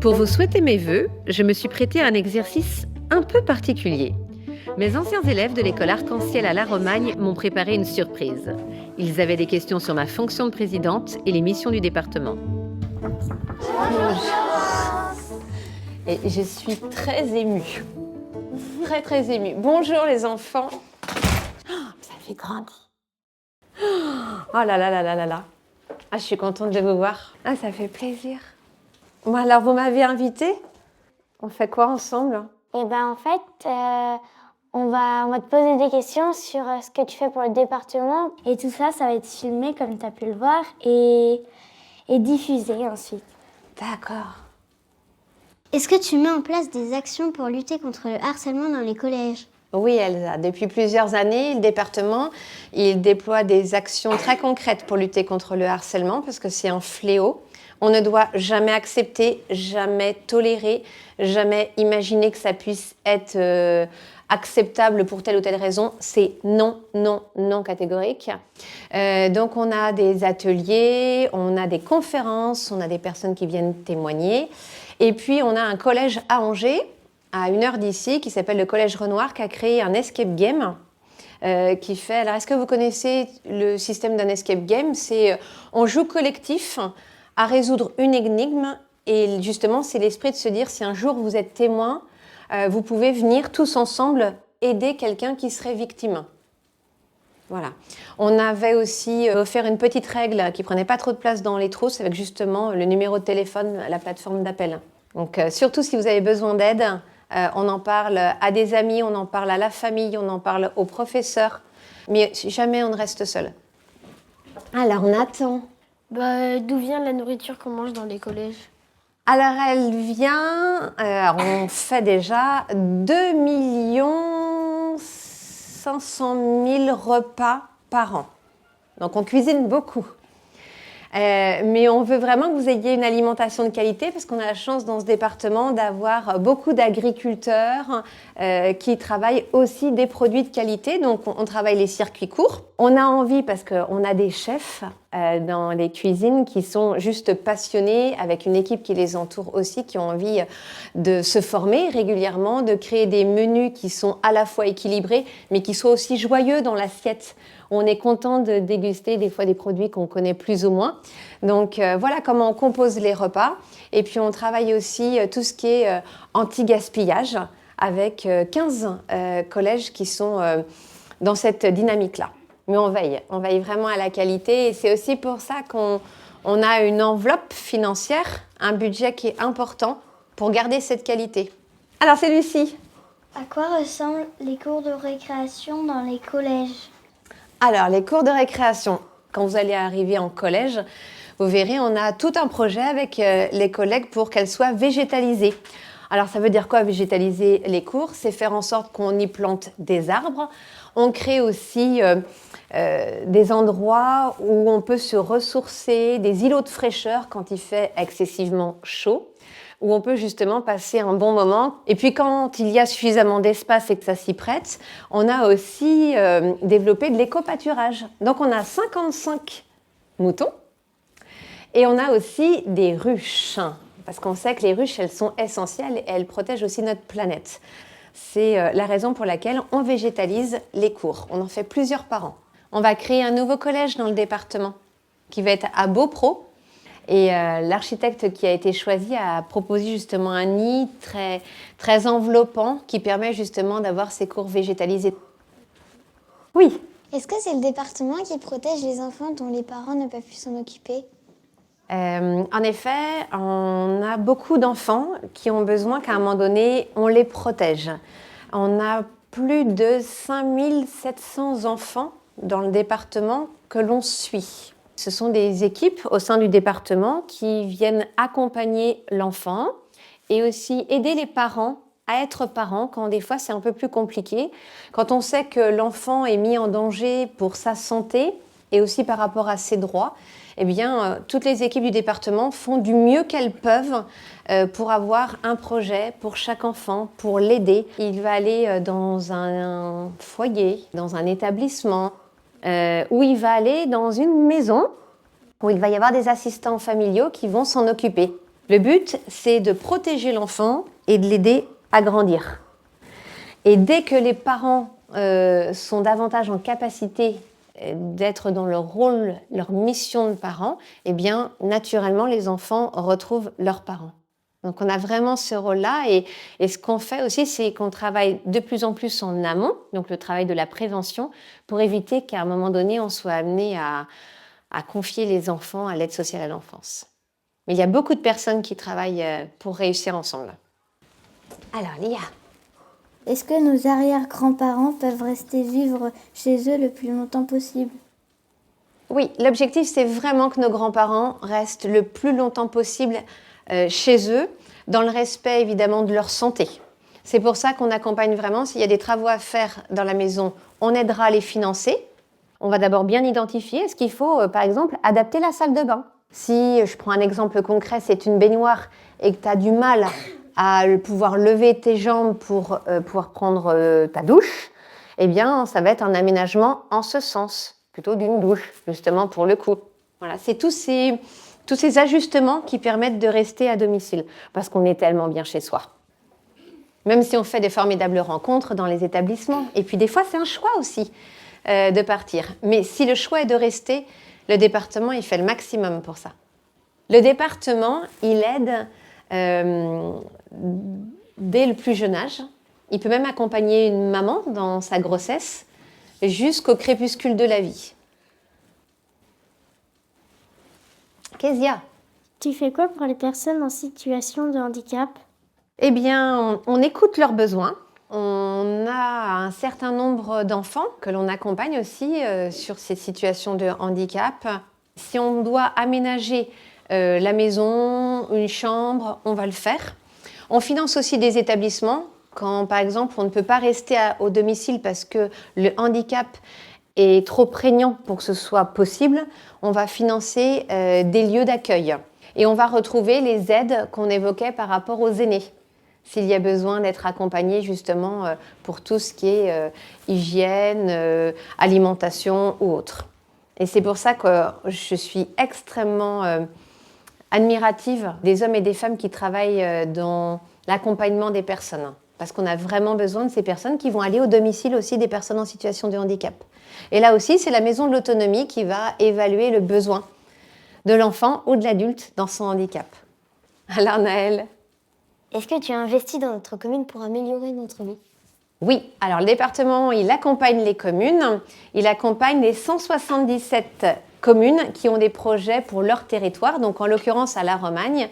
Pour vous souhaiter mes vœux, je me suis prêtée à un exercice un peu particulier. Mes anciens élèves de l'école Arc-en-Ciel à La Romagne m'ont préparé une surprise. Ils avaient des questions sur ma fonction de présidente et les missions du département. Et je suis très émue. Très émue. Bonjour les enfants. Ça fait grandi. Oh là là là là là là. Ah, je suis contente de vous voir. Ah, ça fait plaisir. Bon, alors, vous m'avez invitée. On fait quoi ensemble? Eh ben en fait, on va te poser des questions sur ce que tu fais pour le département. Et tout ça, ça va être filmé comme tu as pu le voir et diffusé ensuite. D'accord. Est-ce que tu mets en place des actions pour lutter contre le harcèlement dans les collèges? Oui, Elsa. Depuis plusieurs années, le département, il déploie des actions très concrètes pour lutter contre le harcèlement parce que c'est un fléau. On ne doit jamais accepter, jamais tolérer, jamais imaginer que ça puisse être acceptable pour telle ou telle raison. C'est non, non, non catégorique. Donc on a des ateliers, on a des conférences, on a des personnes qui viennent témoigner. Et puis on a un collège à Angers, à 1 heure d'ici, qui s'appelle le Collège Renoir, qui a créé un escape game. Qui fait... Alors, est-ce que vous connaissez le système d'un escape game? C'est on joue collectif à résoudre une énigme et justement, c'est l'esprit de se dire si un jour vous êtes témoin, vous pouvez venir tous ensemble aider quelqu'un qui serait victime. Voilà. On avait aussi offert une petite règle qui prenait pas trop de place dans les trousses avec justement le numéro de téléphone, la plateforme d'appel. Donc, surtout si vous avez besoin d'aide, on en parle à des amis, on en parle à la famille, on en parle aux professeurs, mais jamais on ne reste seul. Alors, Nathan. D'où vient la nourriture qu'on mange dans les collèges? Alors, elle vient, on fait déjà 2 500 000 repas par an. Donc, on cuisine beaucoup. Mais on veut vraiment que vous ayez une alimentation de qualité parce qu'on a la chance dans ce département d'avoir beaucoup d'agriculteurs qui travaillent aussi des produits de qualité. Donc, on travaille les circuits courts. On a envie, parce qu'on a des chefs dans les cuisines qui sont juste passionnés, avec une équipe qui les entoure aussi, qui ont envie de se former régulièrement, de créer des menus qui sont à la fois équilibrés, mais qui soient aussi joyeux dans l'assiette. On est content de déguster des fois des produits qu'on connaît plus ou moins. Donc voilà comment on compose les repas. Et puis on travaille aussi tout ce qui est anti-gaspillage avec 15 collèges qui sont dans cette dynamique-là. Mais on veille vraiment à la qualité. Et c'est aussi pour ça qu'on a une enveloppe financière, un budget qui est important pour garder cette qualité. Alors c'est Lucie. À quoi ressemblent les cours de récréation dans les collèges? Alors, les cours de récréation, quand vous allez arriver en collège, vous verrez, on a tout un projet avec les collègues pour qu'elles soient végétalisées. Alors, ça veut dire quoi, végétaliser les cours? C'est faire en sorte qu'on y plante des arbres. On crée aussi des endroits où on peut se ressourcer, des îlots de fraîcheur quand il fait excessivement chaud, où on peut justement passer un bon moment. Et puis quand il y a suffisamment d'espace et que ça s'y prête, on a aussi développé de l'éco-pâturage. Donc on a 55 moutons et on a aussi des ruches, parce qu'on sait que les ruches, elles sont essentielles et elles protègent aussi notre planète. C'est la raison pour laquelle on végétalise les cours. On en fait plusieurs par an. On va créer un nouveau collège dans le département qui va être à Beaupro. Et l'architecte qui a été choisi a proposé justement un nid très, très enveloppant qui permet justement d'avoir ces cours végétalisés. Oui. Est-ce que c'est le département qui protège les enfants dont les parents ne peuvent plus s'en occuper? En effet, on a beaucoup d'enfants qui ont besoin qu'à un moment donné, on les protège. On a plus de 5700 enfants dans le département que l'on suit. Ce sont des équipes au sein du département qui viennent accompagner l'enfant et aussi aider les parents à être parents quand des fois c'est un peu plus compliqué. Quand on sait que l'enfant est mis en danger pour sa santé et aussi par rapport à ses droits, eh bien, toutes les équipes du département font du mieux qu'elles peuvent pour avoir un projet pour chaque enfant, pour l'aider. Il va aller dans un foyer, dans un établissement, où il va aller dans une maison où il va y avoir des assistants familiaux qui vont s'en occuper. Le but, c'est de protéger l'enfant et de l'aider à grandir. Et dès que les parents sont davantage en capacité d'être dans leur rôle, leur mission de parents, eh bien, naturellement, les enfants retrouvent leurs parents. Donc, on a vraiment ce rôle-là. Et ce qu'on fait aussi, c'est qu'on travaille de plus en plus en amont, donc le travail de la prévention, pour éviter qu'à un moment donné, on soit amené à confier les enfants à l'aide sociale à l'enfance. Mais il y a beaucoup de personnes qui travaillent pour réussir ensemble. Alors, Lia. Est-ce que nos arrière-grands-parents peuvent rester vivre chez eux le plus longtemps possible? Oui, l'objectif, c'est vraiment que nos grands-parents restent le plus longtemps possible chez eux, dans le respect évidemment de leur santé. C'est pour ça qu'on accompagne vraiment. S'il y a des travaux à faire dans la maison, on aidera à les financer. On va d'abord bien identifier ce qu'il faut, par exemple, adapter la salle de bain. Si, je prends un exemple concret, c'est une baignoire et que tu as du mal à pouvoir lever tes jambes pour pouvoir prendre ta douche, eh bien, ça va être un aménagement en ce sens, plutôt d'une douche, justement pour le coup. Voilà, c'est tous ces ajustements qui permettent de rester à domicile, parce qu'on est tellement bien chez soi. Même si on fait des formidables rencontres dans les établissements. Et puis des fois, c'est un choix aussi de partir. Mais si le choix est de rester, le département, il fait le maximum pour ça. Le département, il aide dès le plus jeune âge. Il peut même accompagner une maman dans sa grossesse jusqu'au crépuscule de la vie. Kezia. Tu fais quoi pour les personnes en situation de handicap? Eh bien, on écoute leurs besoins. On a un certain nombre d'enfants que l'on accompagne aussi sur ces situations de handicap. Si on doit aménager la maison, une chambre, on va le faire. On finance aussi des établissements quand, par exemple, on ne peut pas rester au domicile parce que le handicap est trop prégnant pour que ce soit possible. On va financer des lieux d'accueil et on va retrouver les aides qu'on évoquait par rapport aux aînés, s'il y a besoin d'être accompagné justement pour tout ce qui est hygiène, alimentation ou autre. Et c'est pour ça que je suis extrêmement admirative des hommes et des femmes qui travaillent dans l'accompagnement des personnes. Parce qu'on a vraiment besoin de ces personnes qui vont aller au domicile aussi des personnes en situation de handicap. Et là aussi, c'est la maison de l'autonomie qui va évaluer le besoin de l'enfant ou de l'adulte dans son handicap. Alors Naëlle? Est-ce que tu as investi dans notre commune pour améliorer notre vie? Oui, alors le département, il accompagne les communes, il accompagne les 177 communes qui ont des projets pour leur territoire. Donc en l'occurrence à La Romagne,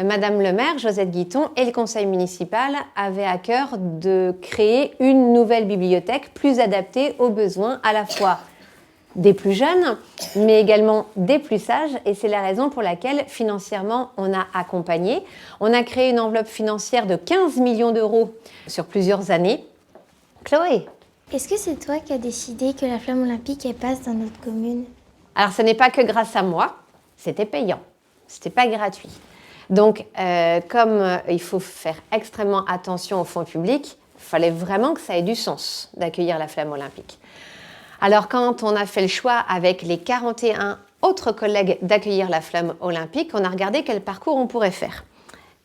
Madame le maire, Josette Guiton, et le conseil municipal avaient à cœur de créer une nouvelle bibliothèque plus adaptée aux besoins à la fois des plus jeunes, mais également des plus sages. Et c'est la raison pour laquelle, financièrement, on a accompagné. On a créé une enveloppe financière de 15 millions d'euros sur plusieurs années. Chloé? Est-ce que c'est toi qui as décidé que la flamme olympique elle passe dans notre commune? Alors, ce n'est pas que grâce à moi, c'était payant. C'était pas gratuit. Donc, comme il faut faire extrêmement attention aux fonds publics, il fallait vraiment que ça ait du sens d'accueillir la flamme olympique. Alors, quand on a fait le choix avec les 41 autres collègues d'accueillir la flamme olympique, on a regardé quel parcours on pourrait faire.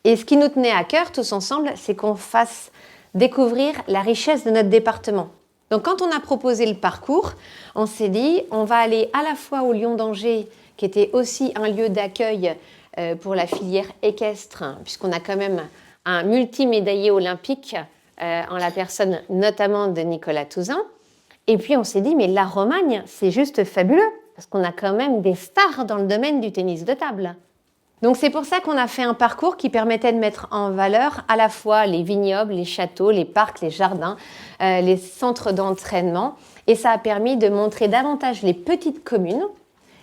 Et ce qui nous tenait à cœur, tous ensemble, c'est qu'on fasse découvrir la richesse de notre département. Donc, quand on a proposé le parcours, on s'est dit, on va aller à la fois au Lion d'Angers, qui était aussi un lieu d'accueil pour la filière équestre, puisqu'on a quand même un multimédaillé olympique en la personne notamment de Nicolas Touzin. Et puis on s'est dit, mais la Romagne, c'est juste fabuleux, parce qu'on a quand même des stars dans le domaine du tennis de table. Donc c'est pour ça qu'on a fait un parcours qui permettait de mettre en valeur à la fois les vignobles, les châteaux, les parcs, les jardins, les centres d'entraînement. Et ça a permis de montrer davantage les petites communes.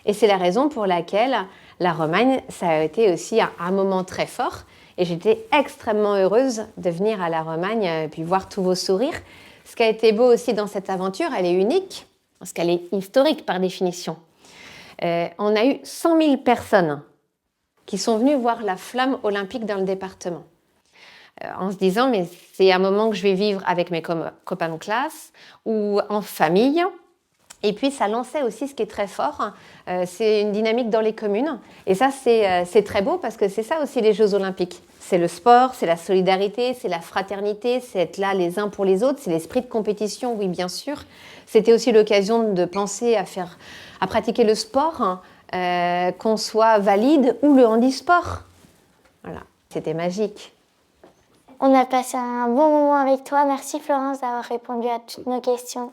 Et c'est la raison pour laquelle la Romagne, ça a été aussi un moment très fort. Et j'étais extrêmement heureuse de venir à la Romagne puis voir tous vos sourires. Ce qui a été beau aussi dans cette aventure, elle est unique, parce qu'elle est historique par définition. On a eu 100 000 personnes qui sont venues voir la flamme olympique dans le département. En se disant, mais c'est un moment que je vais vivre avec mes copains de classe ou en famille. Et puis, ça lançait aussi ce qui est très fort, c'est une dynamique dans les communes. Et ça, c'est très beau parce que c'est ça aussi les Jeux Olympiques. C'est le sport, c'est la solidarité, c'est la fraternité, c'est être là les uns pour les autres, c'est l'esprit de compétition, oui, bien sûr. C'était aussi l'occasion de penser à pratiquer le sport, qu'on soit valide ou le handisport. Voilà, c'était magique. On a passé un bon moment avec toi. Merci Florence d'avoir répondu à toutes nos questions.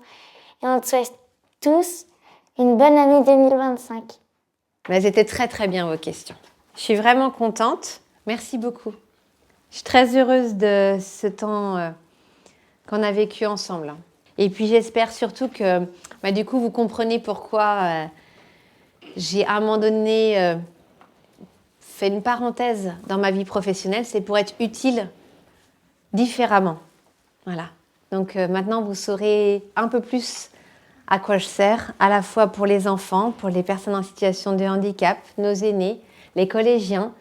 Et on te souhaite tous une bonne année 2025. Mais c'était très très bien vos questions. Je suis vraiment contente. Merci beaucoup. Je suis très heureuse de ce temps qu'on a vécu ensemble. Et puis j'espère surtout que du coup vous comprenez pourquoi j'ai à un moment donné fait une parenthèse dans ma vie professionnelle. C'est pour être utile différemment. Voilà. Donc maintenant vous saurez un peu plus à quoi je sers, à la fois pour les enfants, pour les personnes en situation de handicap, nos aînés, les collégiens,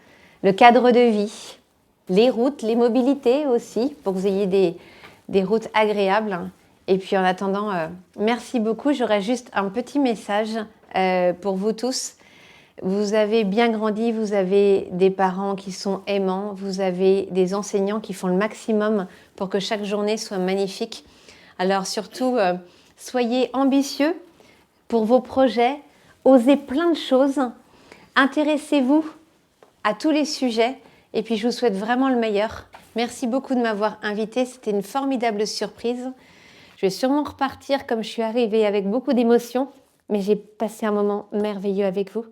le cadre de vie, les routes, les mobilités aussi, pour que vous ayez des routes agréables. Et puis en attendant, merci beaucoup. J'aurais juste un petit message pour vous tous. Vous avez bien grandi, vous avez des parents qui sont aimants, vous avez des enseignants qui font le maximum pour que chaque journée soit magnifique. Alors surtout, soyez ambitieux pour vos projets, osez plein de choses, intéressez-vous à tous les sujets et puis je vous souhaite vraiment le meilleur. Merci beaucoup de m'avoir invitée, c'était une formidable surprise. Je vais sûrement repartir comme je suis arrivée avec beaucoup d'émotions, mais j'ai passé un moment merveilleux avec vous.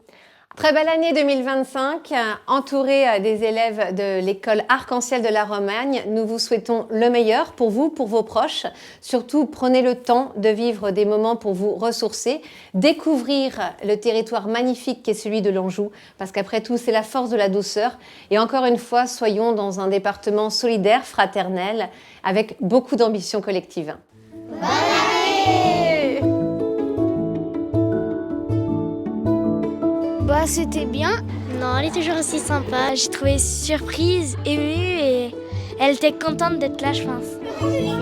Très belle année 2025, entourée des élèves de l'école Arc-en-Ciel de la Romagne. Nous vous souhaitons le meilleur pour vous, pour vos proches. Surtout, prenez le temps de vivre des moments pour vous ressourcer, découvrir le territoire magnifique qu'est celui de l'Anjou, parce qu'après tout, c'est la force de la douceur. Et encore une fois, soyons dans un département solidaire, fraternel, avec beaucoup d'ambition collective. Bonne année! Bah, c'était bien. Non, elle est toujours aussi sympa. J'ai trouvé surprise, émue et elle était contente d'être là, je pense.